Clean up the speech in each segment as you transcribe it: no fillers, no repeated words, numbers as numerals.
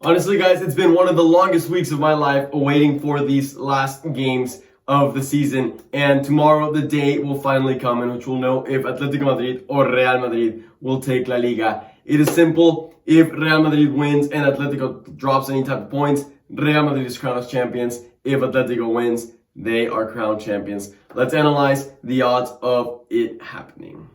Honestly, guys, it's been one of the longest weeks of my life waiting for these last games of the season. And tomorrow, the day will finally come in which we'll know if Atletico Madrid or Real Madrid will take La Liga. It is simple. If Real Madrid wins and Atletico drops any type of points, Real Madrid is crowned as champions. If Atletico wins, they are crowned champions. Let's analyze the odds of it happening.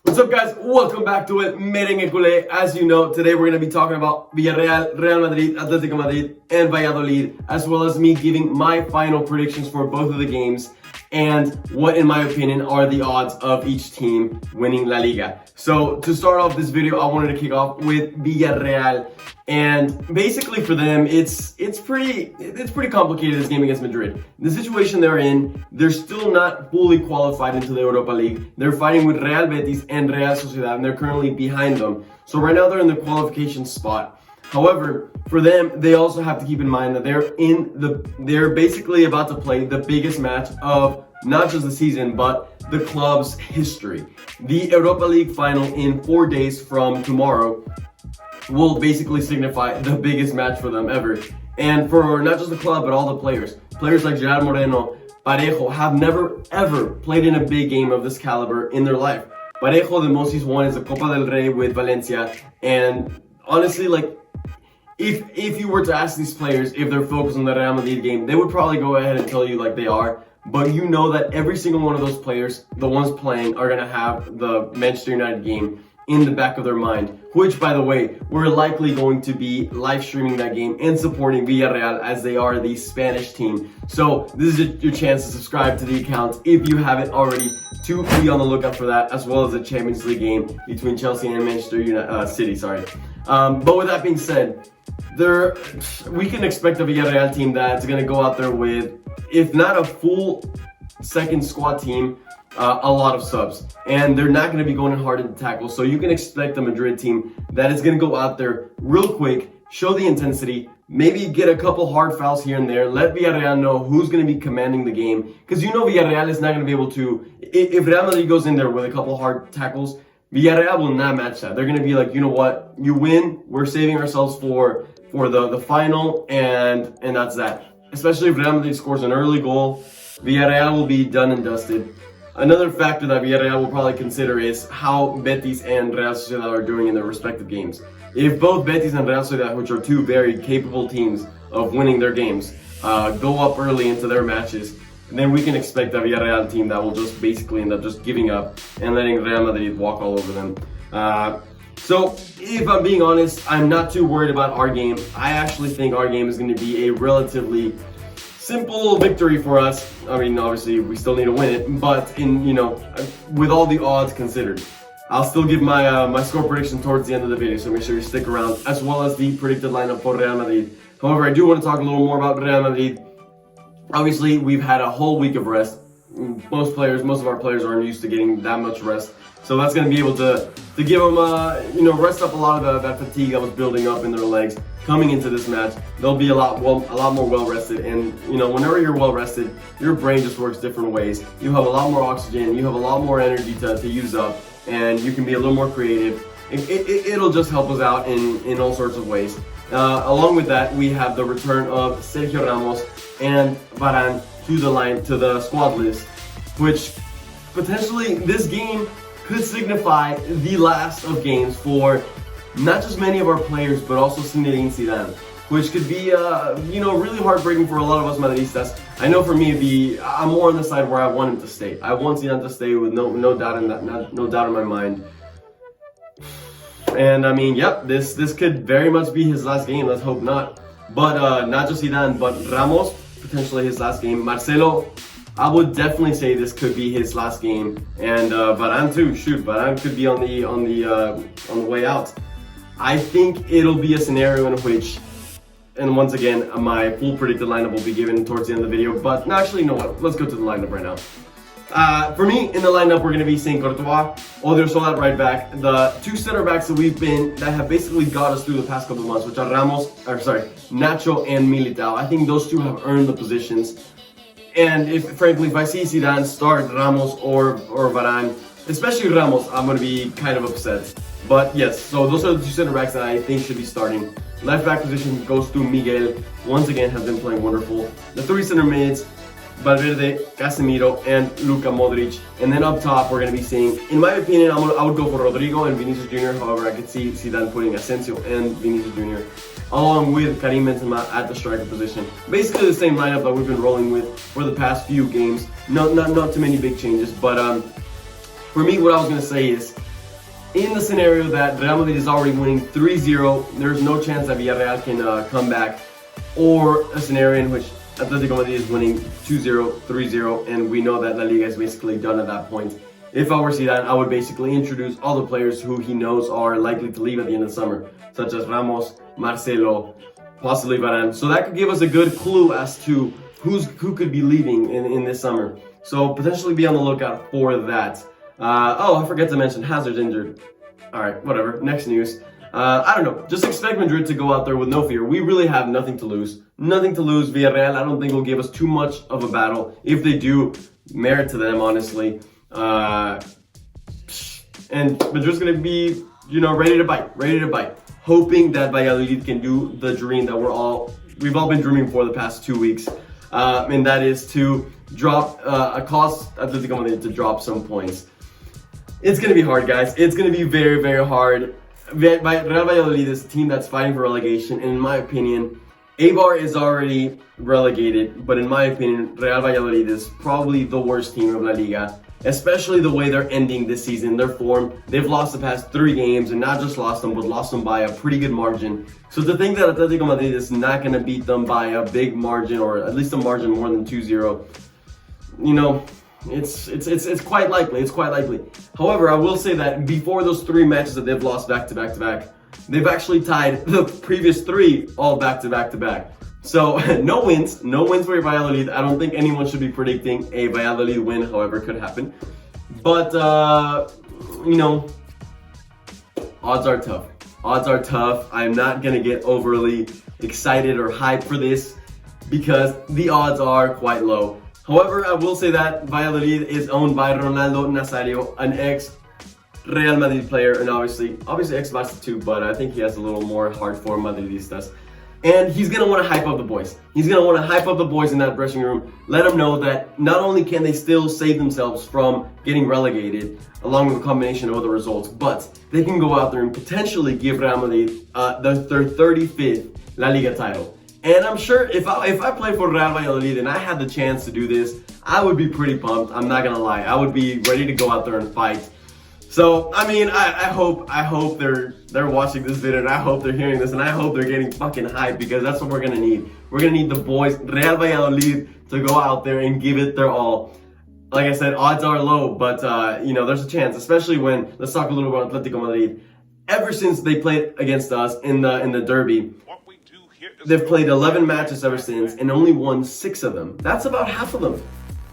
What's up, guys? Welcome back to it, Merengue Cule. As you know, today we're going to be talking about Villarreal, Real Madrid, Atletico Madrid, and Valladolid, as well as me giving my final predictions for both of the games and what, in my opinion, are the odds of each team winning La Liga. So to start off this video, I wanted to kick off with Villarreal. And basically for them, it's pretty complicated, this game against Madrid. The situation they're in, they're still not fully qualified into the Europa League. They're fighting with Real Betis and Real Sociedad, and they're currently behind them. So right now they're in the qualification spot. However, for them, they also have to keep in mind that they're basically about to play the biggest match of not just the season, but the club's history. The Europa League final in 4 days from tomorrow will basically signify the biggest match for them ever. And for not just the club, but all the players. Players like Gerard Moreno, Parejo have never ever played in a big game of this caliber in their life. Parejo, the most he's won is the Copa del Rey with Valencia. And honestly, like, if you were to ask these players if they're focused on the Real Madrid game, they would probably go ahead and tell you like they are. But you know that every single one of those players, the ones playing, are going to have the Manchester United game in the back of their mind, which, by the way, we're likely going to be live streaming that game and supporting Villarreal as they are the Spanish team. So this is your chance to subscribe to the account if you haven't already, to be on the lookout for that, as well as the Champions League game between Chelsea and Manchester City. But with that being said, we can expect a Villarreal team that's going to go out there with, if not a full second squad team, a lot of subs, and they're not going to be going hard into tackles. So you can expect a Madrid team that is going to go out there real quick, show the intensity, maybe get a couple hard fouls here and there, let Villarreal know who's going to be commanding the game, because you know Villarreal is not going to be able to, if Real Madrid goes in there with a couple hard tackles, Villarreal will not match that. They're going to be like, you know what, you win, we're saving ourselves for the final, and that's that. Especially if Real Madrid scores an early goal, Villarreal will be done and dusted. Another factor that Villarreal will probably consider is how Betis and Real Sociedad are doing in their respective games. If both Betis and Real Sociedad, which are two very capable teams of winning their games, go up early into their matches, then we can expect a Villarreal team that will just basically end up just giving up and letting Real Madrid walk all over them. So if I'm being honest, I'm not too worried about our game. I actually think our game is going to be a relatively simple victory for us. I mean, obviously, we still need to win it, but with all the odds considered, I'll still give my score prediction towards the end of the video, so make sure you stick around, as well as the predicted lineup for Real Madrid. However, I do want to talk a little more about Real Madrid. Obviously, we've had a whole week of rest. Most of our players aren't used to getting that much rest, so that's going to be able to give them, rest up a lot of that fatigue that was building up in their legs coming into this match. They'll be a lot more well rested, and whenever you're well rested, your brain just works different ways. You have a lot more oxygen, you have a lot more energy to use up, and you can be a little more creative. It'll just help us out in all sorts of ways. Along with that, we have the return of Sergio Ramos and Varane to the squad list, which potentially this game could signify the last of games for not just many of our players, but also Zinedine Zidane, which could be really heartbreaking for a lot of us Madridistas. I know for me, I'm more on the side where I want him to stay. I want Zidane to stay with no doubt in that, no doubt in my mind. And I mean, yep, this could very much be his last game. Let's hope not. But not just Zidane, but Ramos, potentially his last game. Marcelo, I would definitely say this could be his last game, and Varane too. Shoot, Varane could be on the way out. I think it'll be a scenario in which, and once again, my full predicted lineup will be given towards the end of the video. But no, actually, you know what? Let's go to the lineup right now. For me, in the lineup, we're going to be seeing Courtois, Odriozola at right back. The two center backs that have basically got us through the past couple of months, which are Nacho and Militao. I think those two have earned the positions. And frankly, if I see Zidane start Ramos or Varane, especially Ramos, I'm going to be kind of upset. But yes, so those are the two center backs that I think should be starting. Left back position goes to Miguel. Once again, has been playing wonderful. The three center mids, Valverde, Casemiro, and Luka Modric. And then up top, we're going to be seeing, in my opinion, I would go for Rodrigo and Vinicius Jr. However, I could see Zidane putting Asensio and Vinicius Jr. along with Karim Benzema at the striker position. Basically the same lineup that we've been rolling with for the past few games. Not too many big changes, but for me, what I was going to say is, in the scenario that Real Madrid is already winning 3-0, there's no chance that Villarreal can come back, or a scenario in which Atletico Madrid is winning 2-0, 3-0, and we know that La Liga is basically done at that point. If I were Zidane, I would basically introduce all the players who he knows are likely to leave at the end of the summer, such as Ramos, Marcelo, possibly Varane. So that could give us a good clue as to who could be leaving in this summer. So potentially be on the lookout for that. Oh, I forgot to mention Hazard's injured. Alright, whatever. Next news. I don't know. Just expect Madrid to go out there with no fear. We really have nothing to lose. Nothing to lose. Villarreal, I don't think will give us too much of a battle. If they do, merit to them, honestly. And Madrid's going to be, ready to bite. Hoping that Valladolid can do the dream that we've all been dreaming for the past 2 weeks. And that is to drop, cause Atletico Madrid to drop some points. It's going to be hard, guys. It's going to be very, very hard. Real Valladolid is a team that's fighting for relegation, and in my opinion, Eibar is already relegated, but in my opinion, Real Valladolid is probably the worst team of La Liga, especially the way they're ending this season. Their form, they've lost the past 3 games, and not just lost them, but lost them by a pretty good margin. So to think that Atletico Madrid is not going to beat them by a big margin, or at least a margin more than 2-0, it's quite likely. It's quite likely. However, I will say that before those 3 matches that they've lost back to back to back, they've actually tied the previous 3 all back to back to back. So no wins for Valladolid. I don't think anyone should be predicting a Valladolid win. However, it could happen. But odds are tough. Odds are tough. I'm not gonna get overly excited or hyped for this because the odds are quite low. However, I will say that Valladolid is owned by Ronaldo Nazario, an ex-Real Madrid player, and obviously ex-Barça too, but I think he has a little more heart for Madridistas. And he's going to want to hype up the boys. He's going to want to hype up the boys in that dressing room, let them know that not only can they still save themselves from getting relegated, along with a combination of other results, but they can go out there and potentially give Real Madrid their 35th La Liga title. And I'm sure if I played for Real Valladolid and I had the chance to do this, I would be pretty pumped. I'm not gonna lie. I would be ready to go out there and fight. So I mean, I hope they're watching this video, and I hope they're hearing this, and I hope they're getting fucking hyped, because that's what we're gonna need. We're gonna need the boys, Real Valladolid, to go out there and give it their all. Like I said, odds are low, but there's a chance, especially when, let's talk a little about Atletico Madrid. Ever since they played against us in the derby, they've played 11 matches ever since and only won 6 of them. That's about half of them.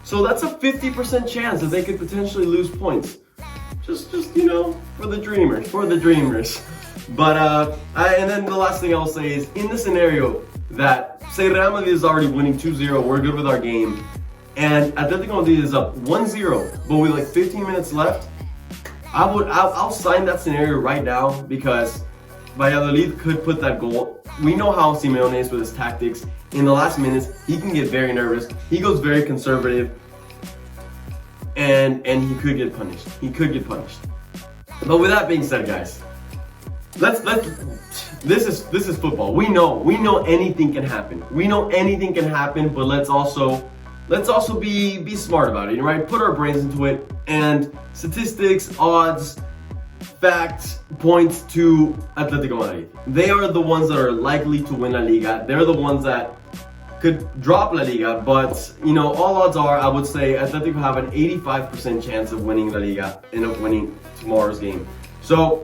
So that's a 50% chance that they could potentially lose points. Just for the dreamers. But and then the last thing I'll say is, in the scenario that, say Real Madrid is already winning 2-0, we're good with our game, and Atletico Madrid is up 1-0, but with like 15 minutes left, I'll sign that scenario right now, because Valladolid could put that goal. We know how Simeone is with his tactics. In the last minutes, he can get very nervous. He goes very conservative, and he could get punished. But with that being said, guys, this is football. We know anything can happen. But let's also be smart about it, right? Put our brains into it, and statistics, odds, facts points to Atletico Madrid. They are the ones that are likely to win La Liga. They're the ones that could drop La Liga, but all odds are, I would say, Atletico have an 85% chance of winning La Liga and of winning tomorrow's game. So,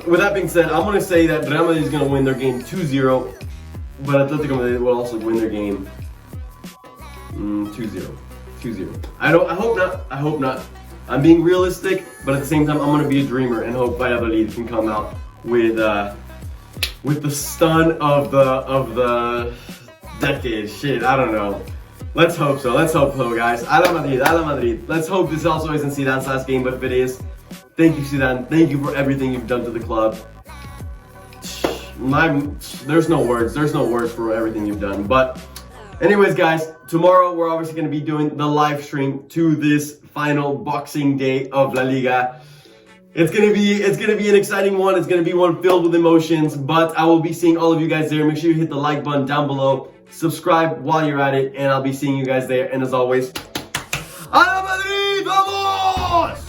with that being said, I'm going to say that Real Madrid is going to win their game 2-0, but Atletico Madrid will also win their game 2-0. I hope not. I'm being realistic, but at the same time, I'm going to be a dreamer and hope Valladolid can come out with the stun of the decade. Shit, I don't know. Let's hope so. Let's hope so, guys. Ala Madrid, Ala Madrid. Let's hope this also isn't Zidane's last game, but if it is, thank you, Zidane. Thank you for everything you've done to the club. There's no words. There's no words for everything you've done. But anyways, guys, tomorrow we're obviously going to be doing the live stream to this final Boxing Day of La Liga. It's gonna be an exciting one. It's gonna be one filled with emotions. But I will be seeing all of you guys there. Make sure you hit the like button down below. Subscribe while you're at it, and I'll be seeing you guys there. And as always, ¡A Madrid, vamos!